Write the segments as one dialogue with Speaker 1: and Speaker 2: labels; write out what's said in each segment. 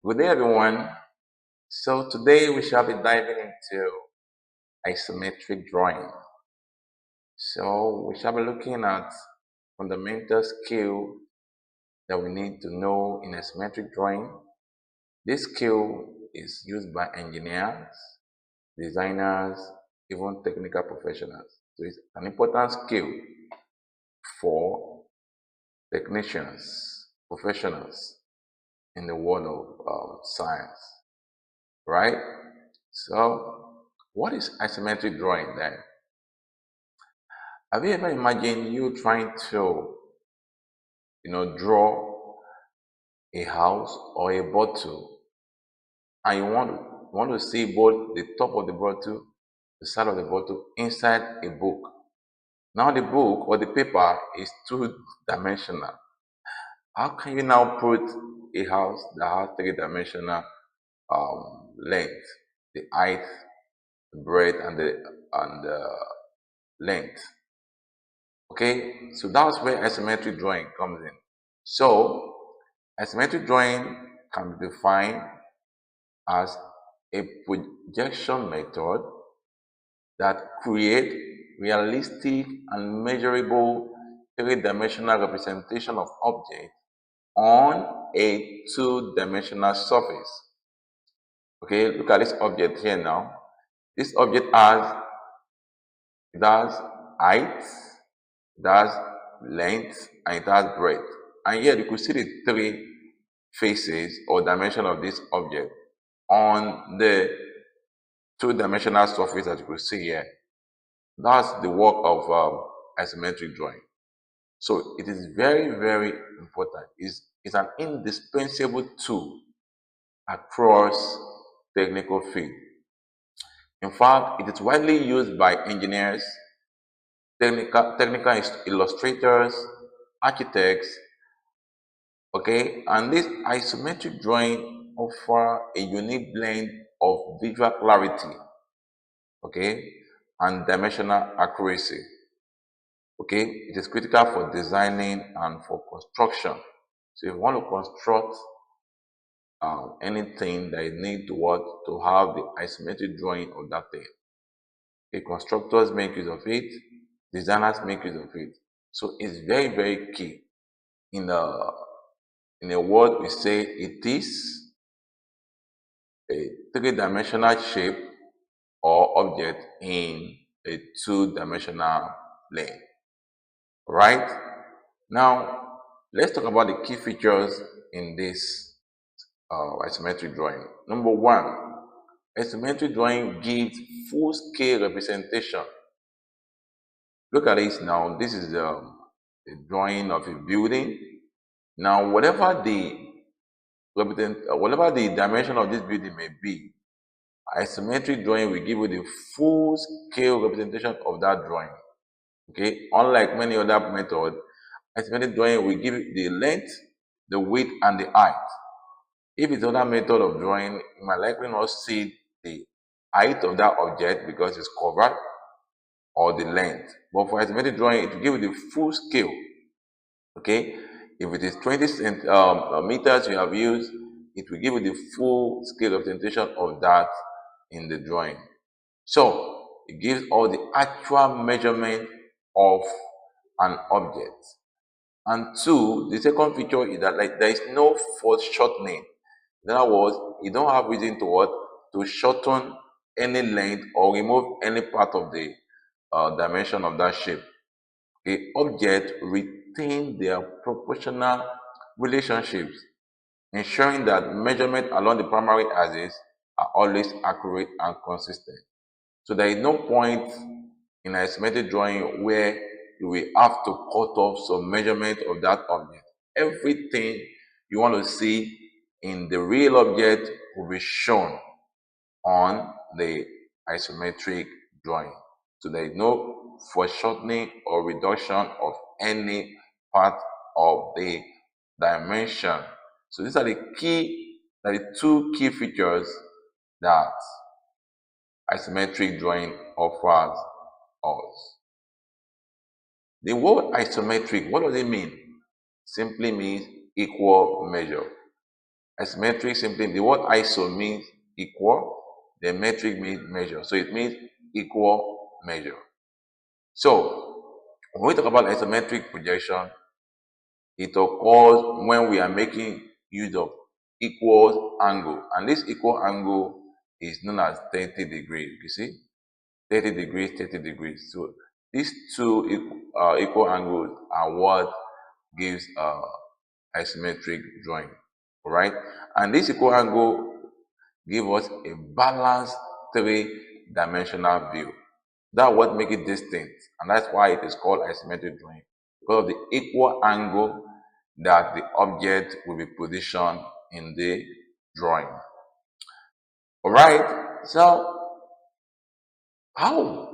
Speaker 1: Good day, everyone. So today we shall be diving into isometric drawing. So we shall be looking at fundamental skill that we need to know in isometric drawing. This skill is used by engineers, designers, even technical professionals. So it's an important skill for technicians, professionals in the world of science, right? So what is isometric drawing then? Have you ever imagined you trying to, draw a house or a bottle, and you want to see both the top of the bottle, the side of the bottle inside a book. Now the book or the paper is two-dimensional. How can you now put a house that has three-dimensional length, the height, the breadth, and the length? Okay, so that's where isometric drawing comes in. So, isometric drawing can be defined as a projection method that creates realistic and measurable three-dimensional representation of objects on a two-dimensional surface. Okay, look at this object here now. This object has height, it has length, and it has breadth. And here you could see the three faces or dimension of this object on the two-dimensional surface that you could see here. That's the work of isometric drawing. So it is very, very important. It's an indispensable tool across technical field. In fact, it is widely used by engineers, technical illustrators, architects, okay, and this isometric drawing offer a unique blend of visual clarity, okay, and dimensional accuracy. Okay, it is critical for designing and for construction. So if you want to construct anything that you need to have the isometric drawing of that thing. Okay, constructors make use of it, designers make use of it. So it's very, very key. In a word, we say it is a three-dimensional shape or object in a two-dimensional plane. Right? Now, let's talk about the key features in this isometric drawing. Number one, isometric drawing gives full-scale representation. Look at this now. This is a drawing of a building. Now, whatever the dimension of this building may be, isometric drawing will give you the full scale representation of that drawing. Okay, unlike many other methods, isometric drawing will give you the length, the width, and the height. If it's another method of drawing, you might likely not see the height of that object because it's covered, or the length. But for isometric drawing, it will give you the full scale. Okay, if it is 20 meters you have used, it will give you the full scale representation of that in the drawing. So it gives all the actual measurement of an object. And two, the second feature is that there is no foreshortening. In other words, you don't have reason to shorten any length or remove any part of the dimension of that shape. The object retain their proportional relationships, ensuring that measurements along the primary axis are always accurate and consistent. So there is no point in isometric drawing where you will have to cut off some measurement of that object. Everything you want to see in the real object will be shown on the isometric drawing. So there is no foreshortening or reduction of any part of the dimension. So these are the two key features that isometric drawing offers us. The word isometric, what does it mean? Simply means equal measure. Isometric simply, the word iso means equal, the metric means measure. So it means equal measure. So when we talk about isometric projection, it occurs when we are making use of equal angle. And this equal angle is known as 30 degrees. You see? 30 degrees, 30 degrees. So these two equal angles are what gives isometric drawing. Alright? And this equal angle give us a balanced three-dimensional view. That's what makes it distinct, and that's why it is called isometric drawing, because of the equal angle that the object will be positioned in the drawing. All right, so how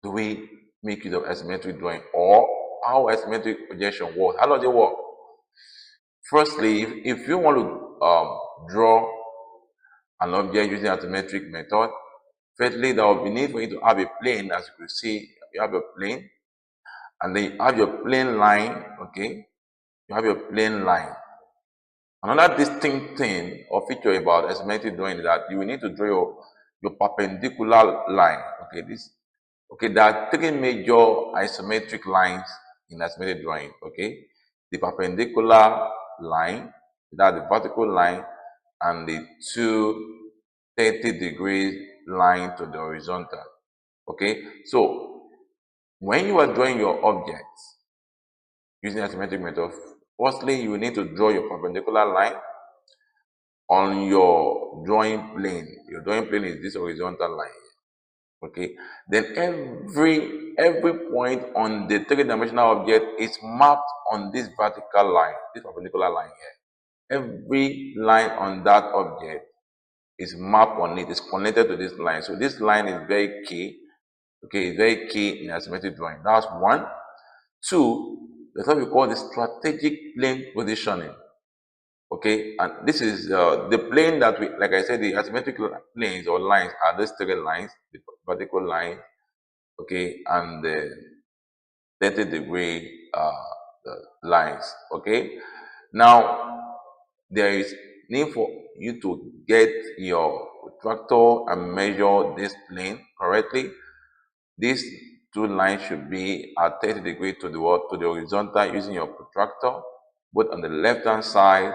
Speaker 1: do we make use of isometric drawing, or how isometric projection works? How does it work? Firstly, if you want to draw an object using isometric method, firstly, there will be need for you to have a plane. As you can see, you have a plane, and then you have your plane line. Okay, you have your plane line. Another distinct thing or feature about isometric drawing is that you will need to draw your perpendicular line. There are three major isometric lines in isometric drawing. Okay, the perpendicular line, that's the vertical line, and the two 30 degrees line to the horizontal. Okay, so when you are drawing your objects using isometric method, firstly you will need to draw your perpendicular line on your drawing plane. Your drawing plane is this horizontal line. Okay, then every point on the three-dimensional object is mapped on this vertical line, this perpendicular line here. Every line on that object is mapped on it, is connected to this line. So this line is very key. Okay, it's very key in isometric drawing. That's one. Two, there's what we call the strategic plane positioning. Okay, and this is the plane that we, like I said, the isometric planes or lines are these three lines, the vertical line, okay, and the 30-degree lines. Okay, now there is need for you to get your protractor and measure this plane correctly. These two lines should be at 30 degrees to the horizontal using your protractor, both on the left hand side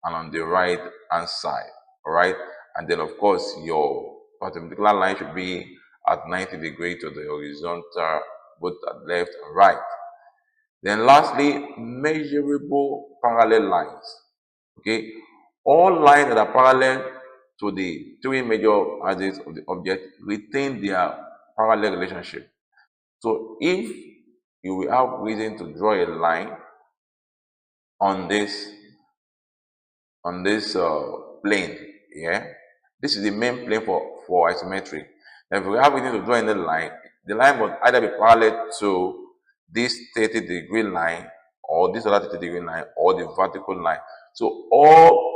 Speaker 1: and on the right hand side. All right, and then of course your perpendicular line should be at 90 degrees to the horizontal, both at left and right. Then lastly, measurable parallel lines. Okay, all lines that are parallel to the three major axes of the object retain their parallel relationship. So if you will have reason to draw a line on this plane, yeah, this is the main plane for isometric. Now, if we have reason to draw in the line must either be parallel to this 30-degree line or this other 30-degree line or the vertical line. So all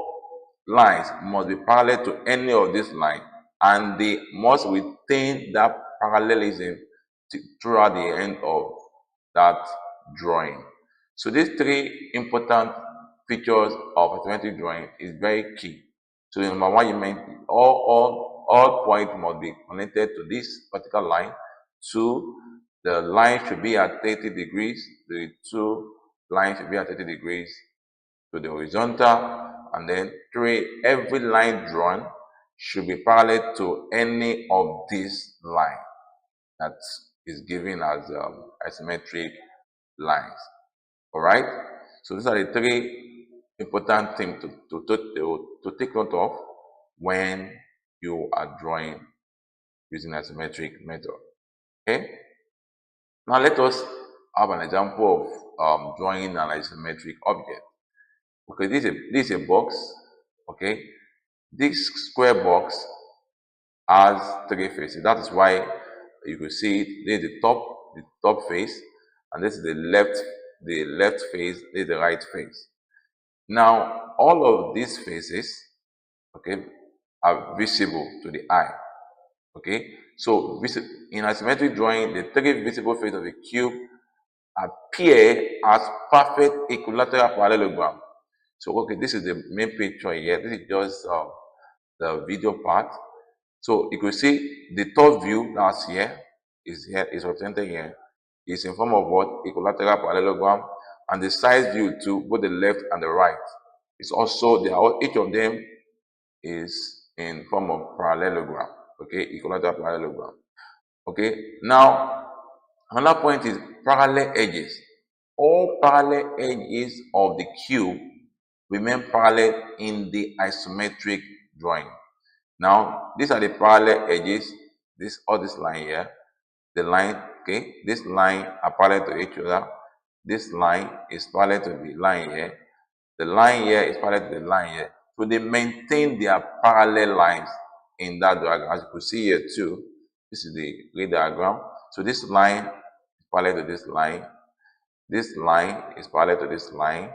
Speaker 1: lines must be parallel to any of these lines, and they must retain that parallelism throughout the end of that drawing. So these three important features of isometric drawing is very key. So number one, you meant all points must be connected to this vertical line. Two, the line should be at 30 degrees. The two lines should be at 30 degrees to the horizontal. And then three, every line drawn should be parallel to any of these lines that is given as isometric lines. All right. So these are the three important things to take note of when you are drawing using isometric method. Okay. Now let us have an example of drawing an isometric object. Okay, this is a box. Okay, this square box has three faces. That is why you can see it. This is the top face, and this is the left face. This is the right face. Now all of these faces, okay, are visible to the eye. Okay, so in isometric drawing, the three visible faces of a cube appear as perfect equilateral parallelogram. So okay, this is the main picture here. This is just the video part. So you could see the top view that's here is represented here. Is in form of what? Equilateral parallelogram, and the side view to both the left and the right. It's also each of them is in form of parallelogram. Okay, equilateral parallelogram. Okay, now another point is parallel edges. All parallel edges of the cube remain parallel in the isometric drawing. Now, these are the parallel edges. This line here, the line, okay, this line are parallel to each other. This line is parallel to the line here. The line here is parallel to the line here. So they maintain their parallel lines in that diagram. As you can see here too, this is the grid diagram. So this line is parallel to this line. This line is parallel to this line.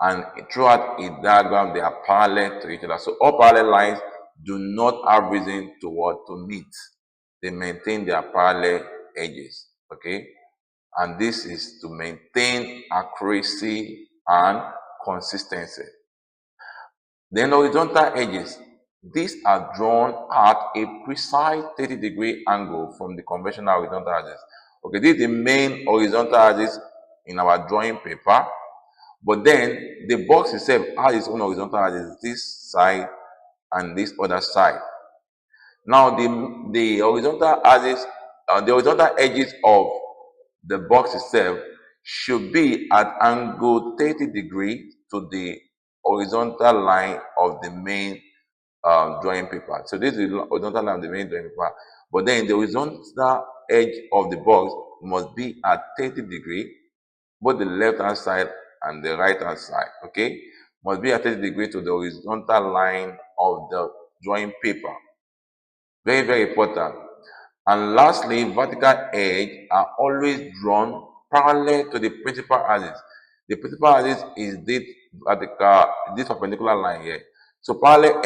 Speaker 1: And throughout a diagram, they are parallel to each other. So all parallel lines do not have reason to meet. They maintain their parallel edges. Okay, and this is to maintain accuracy and consistency. Then horizontal edges. These are drawn at a precise 30-degree angle from the conventional horizontal axis. Okay, this is the main horizontal axis in our drawing paper. But then the box itself has its own horizontal axis, this side and this other side. Now the horizontal axis, the horizontal edges of the box itself should be at angle 30 degrees to the horizontal line of the main drawing paper. So this is the horizontal line of the main drawing paper. But then the horizontal edge of the box must be at 30 degrees, both the left hand side and the right hand side. Okay, must be at 30 degrees to the horizontal line of the drawing paper. Very, very important. And lastly, vertical edge are always drawn parallel to the principal axis. The principal axis is this perpendicular line here. So vertical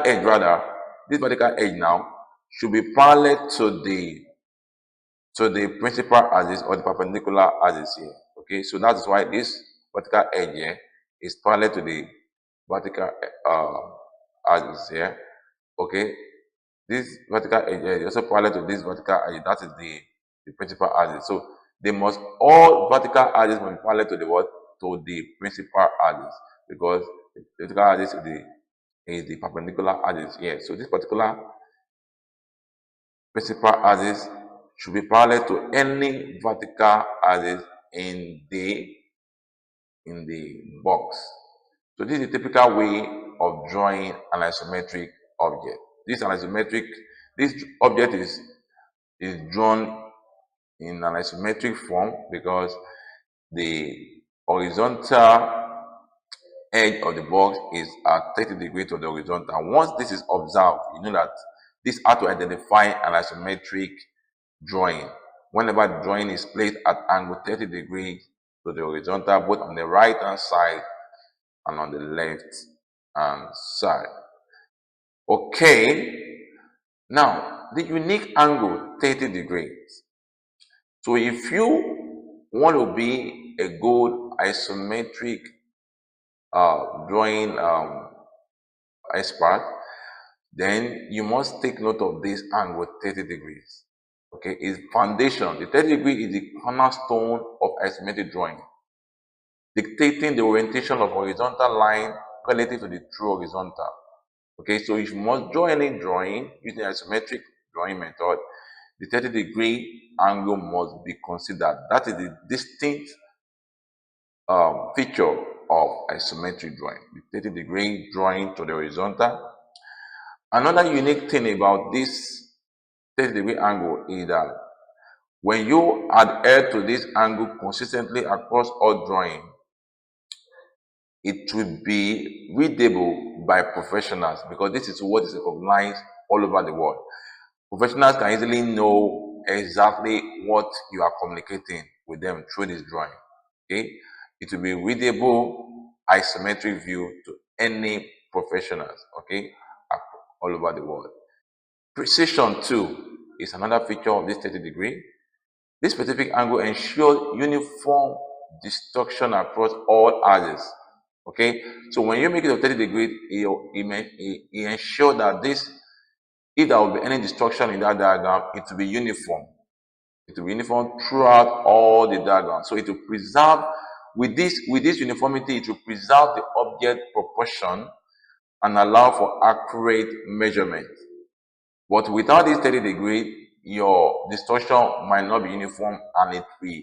Speaker 1: edge rather, this vertical edge now should be parallel to the principal axis or the perpendicular axis here. Okay, so that is why this vertical edge here is parallel to the vertical axis here. Okay, this vertical edge is also parallel to this vertical edge. That is the principal axis. So all vertical axis must be parallel to the principal axis, because the vertical axis is the perpendicular axis here. So this particular principal axis should be parallel to any vertical axis in the box. So this is a typical way of drawing an isometric object. This object is drawn in an isometric form because the horizontal edge of the box is at 30 degrees to the horizontal. And once this is observed, you know that this is how to identify an isometric drawing. Whenever the drawing is placed at angle 30 degrees to the horizontal, both on the right hand side and on the left hand side. Okay, now the unique angle 30 degrees. So if you want to be a good isometric drawing expert, then you must take note of this angle 30 degrees. Okay, is foundation. The 30 degree is the cornerstone of isometric drawing, dictating the orientation of horizontal line relative to the true horizontal. Okay, so if you must draw any drawing using isometric drawing method, the 30 degree angle must be considered. That is the distinct feature of isometric drawing, the 30 degree drawing to the horizontal. Another unique thing about this 30 degree angle is that when you adhere to this angle consistently across all drawing, it will be readable by professionals, because this is what is recognized all over the world. Professionals can easily know exactly what you are communicating with them through this drawing. Okay, it will be readable isometric view to any professionals. Okay, all over the world. Precision too is another feature of this 30 degree. This specific angle ensures uniform distortion across all edges. Okay, so when you make it of 30 degrees, it ensure that this, if there will be any distortion in that diagram, it will be uniform. It will be uniform throughout all the diagrams. So it will preserve, with this uniformity, it will preserve the object proportion and allow for accurate measurement. But without this 30 degree, your distortion might not be uniform and it will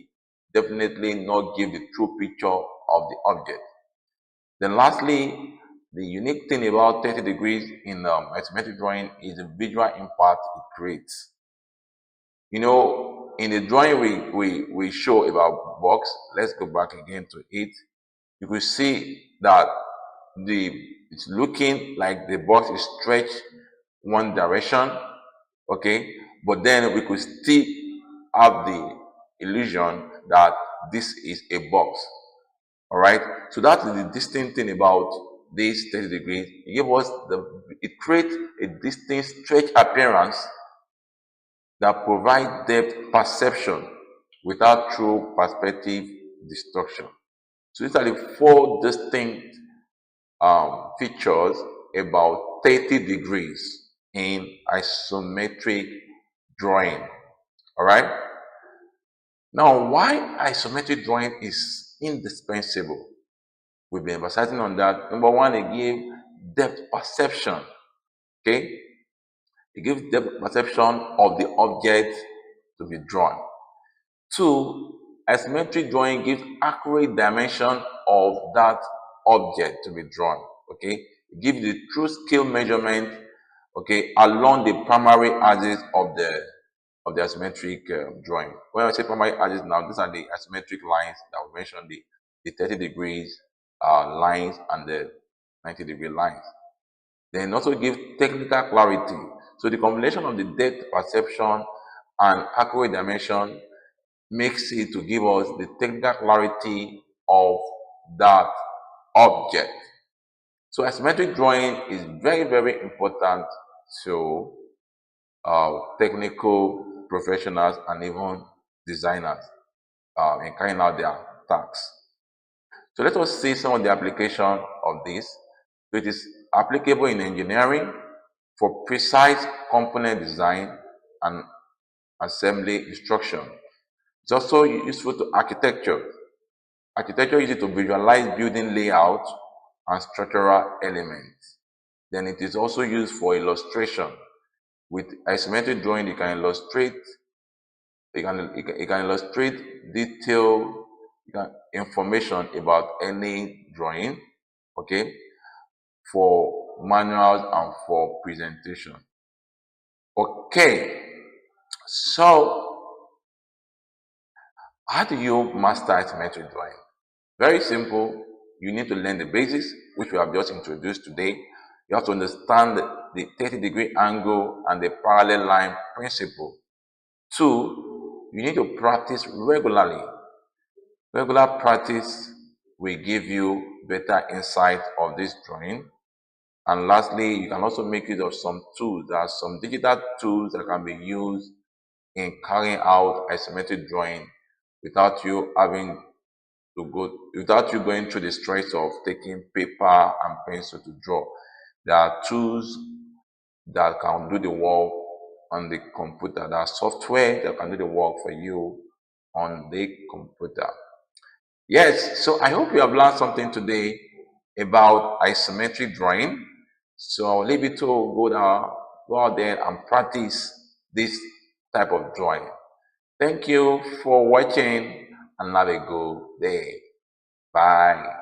Speaker 1: definitely not give the true picture of the object. Then lastly, the unique thing about 30 degrees in isometric drawing is the visual impact it creates. You know, in the drawing we show about box, let's go back again to it. You will see that it's looking like the box is stretched one direction, okay, but then we could still have the illusion that this is a box. All right, so that is the distinct thing about this 30 degrees. It creates a distinct stretch appearance that provides depth perception without true perspective distortion. So these are the four distinct features about 30 degrees in isometric drawing. All right. Now, why isometric drawing is indispensable? We've been emphasizing on that. Number one, it gives depth perception. Okay, it gives depth perception of the object to be drawn. Two, isometric drawing gives accurate dimension of that object to be drawn. Okay, it gives the true scale measurement, okay, along the primary axis of the isometric drawing. When I say primary axis now, these are the isometric lines that we mentioned, the 30 degrees lines and the 90-degree lines. Then also give technical clarity. So the combination of the depth perception and accurate dimension makes it to give us the technical clarity of that object. So isometric drawing is very, very important to technical professionals and even designers in carrying out their tasks. So let us see some of the application of this. So it is applicable in engineering for precise component design and assembly instruction. It's also useful to architecture. Architecture uses it to visualize building layout and structural elements. Then it is also used for illustration. With isometric drawing, you can illustrate detailed information about any drawing, okay, for manuals and for presentation. Okay, so how do you master isometric drawing? Very simple. You need to learn the basics, which we have just introduced today. You have to understand the 30-degree angle and the parallel line principle. Two, you need to practice regularly. Regular practice will give you better insight of this drawing. And lastly, you can also make use of some tools. There are some digital tools that can be used in carrying out isometric drawing without you going through the stress of taking paper and pencil to draw. There are tools that can do the work on the computer. There are software that can do the work for you on the computer. Yes, so I hope you have learned something today about isometric drawing. So I'll leave you to go out there and practice this type of drawing. Thank you for watching and have a good day. Bye.